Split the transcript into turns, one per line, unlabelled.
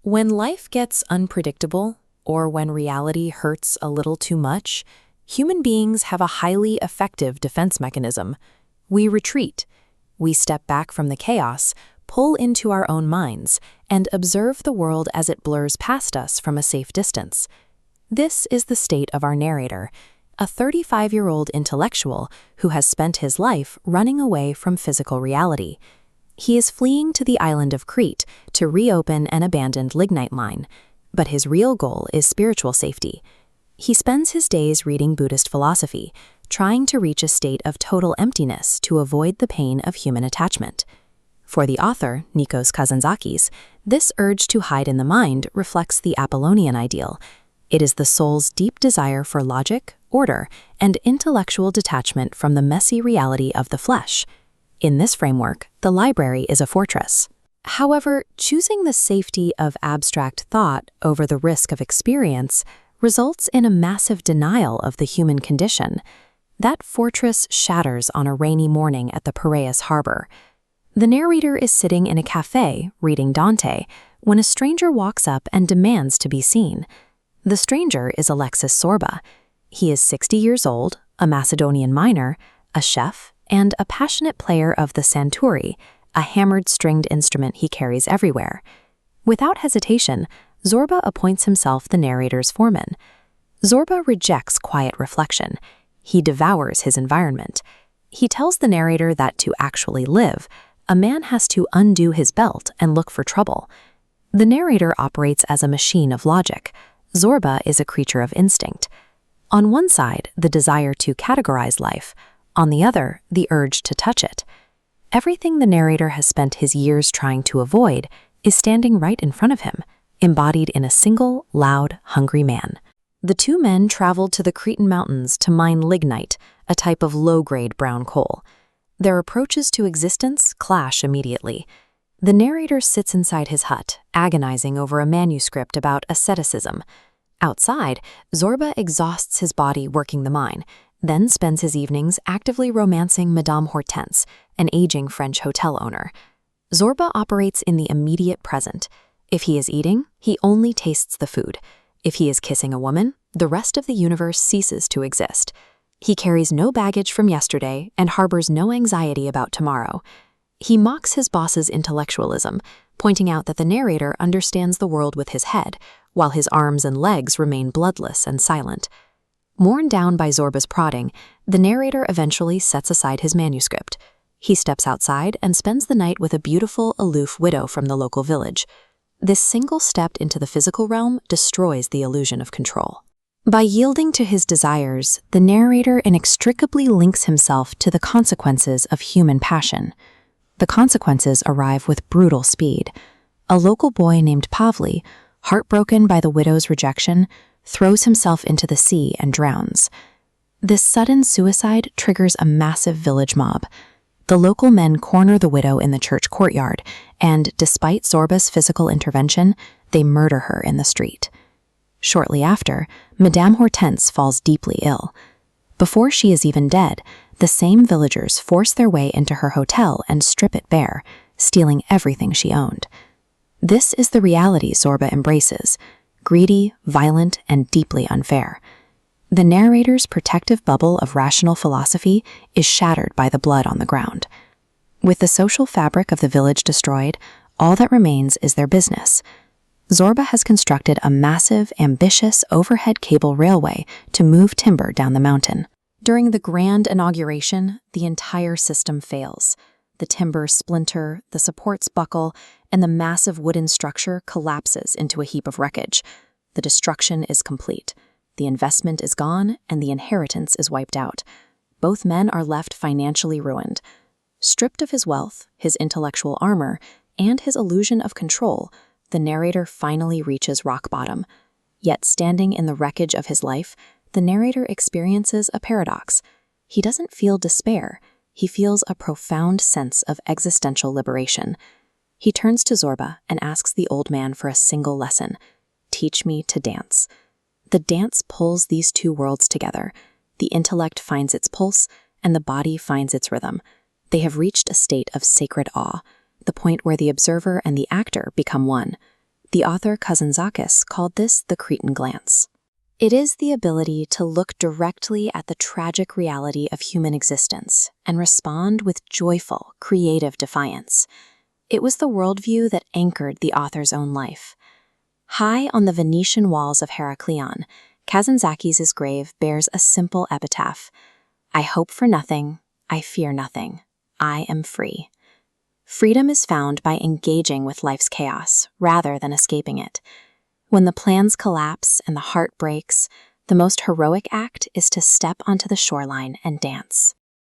When life gets unpredictable, or when reality hurts a little too much, human beings have a highly effective defense mechanism. We retreat. We step back from the chaos, pull into our own minds, and observe the world as it blurs past us from a safe distance. This is the state of our narrator, a 35-year-old intellectual who has spent his life running away from physical reality. He is fleeing to the island of Crete to reopen an abandoned lignite mine, but his real goal is spiritual safety. He spends his days reading Buddhist philosophy, trying to reach a state of total emptiness to avoid the pain of human attachment. For the author, Nikos Kazantzakis, this urge to hide in the mind reflects the Apollonian ideal. It is the soul's deep desire for logic, order, and intellectual detachment from the messy reality of the flesh. In this framework, the library is a fortress. However, choosing the safety of abstract thought over the risk of experience results in a massive denial of the human condition. That fortress shatters on a rainy morning at the Piraeus harbor. The narrator is sitting in a cafe reading Dante when a stranger walks up and demands to be seen. The stranger is Alexis Zorba. He is 60 years old, a Macedonian miner, a chef, and a passionate player of the santuri, a hammered stringed instrument he carries everywhere. Without hesitation, Zorba appoints himself the narrator's foreman. Zorba rejects quiet reflection. He devours his environment. He tells the narrator that to actually live, a man has to undo his belt and look for trouble. The narrator operates as a machine of logic. Zorba is a creature of instinct. On one side, the desire to categorize life. On the other, the urge to touch it. Everything the narrator has spent his years trying to avoid is standing right in front of him, embodied in a single, loud, hungry man. The two men traveled to the Cretan mountains to mine lignite, a type of low-grade brown coal. Their approaches to existence clash immediately. The narrator sits inside his hut, agonizing over a manuscript about asceticism. Outside, Zorba exhausts his body working the mine, then spends his evenings actively romancing Madame Hortense, an aging French hotel owner. Zorba operates in the immediate present. If he is eating, he only tastes the food. If he is kissing a woman, the rest of the universe ceases to exist. He carries no baggage from yesterday and harbors no anxiety about tomorrow. He mocks his boss's intellectualism, pointing out that the narrator understands the world with his head, while his arms and legs remain bloodless and silent. Worn down by Zorba's prodding, the narrator eventually sets aside his manuscript. He steps outside and spends the night with a beautiful, aloof widow from the local village. This single step into the physical realm destroys the illusion of control. By yielding to his desires, the narrator inextricably links himself to the consequences of human passion. The consequences arrive with brutal speed. A local boy named Pavli, heartbroken by the widow's rejection, throws himself into the sea and drowns. This sudden suicide triggers a massive village mob. The local men corner the widow in the church courtyard, and despite Zorba's physical intervention, they murder her in the street. Shortly after, Madame Hortense falls deeply ill. Before she is even dead, the same villagers force their way into her hotel and strip it bare, stealing everything she owned. This is the reality Zorba embraces: greedy, violent, and deeply unfair. The narrator's protective bubble of rational philosophy is shattered by the blood on the ground. With the social fabric of the village destroyed, all that remains is their business. Zorba has constructed a massive, ambitious overhead cable railway to move timber down the mountain. During the grand inauguration, the entire system fails. The timber splinter, the supports buckle, and the massive wooden structure collapses into a heap of wreckage. The destruction is complete. The investment is gone, and the inheritance is wiped out. Both men are left financially ruined. Stripped of his wealth, his intellectual armor, and his illusion of control, the narrator finally reaches rock bottom. Yet standing in the wreckage of his life, the narrator experiences a paradox. He doesn't feel despair. He feels a profound sense of existential liberation. He turns to Zorba and asks the old man for a single lesson: teach me to dance. The dance pulls these two worlds together. The intellect finds its pulse, and the body finds its rhythm. They have reached a state of sacred awe, the point where the observer and the actor become one. The author Kazantzakis called this the Cretan glance. It is the ability to look directly at the tragic reality of human existence and respond with joyful, creative defiance. It was the worldview that anchored the author's own life. High on the Venetian walls of Heraklion, Kazantzakis' grave bears a simple epitaph: "I hope for nothing, I fear nothing, I am free." Freedom is found by engaging with life's chaos rather than escaping it. When the plans collapse and the heart breaks, the most heroic act is to step onto the shoreline and dance.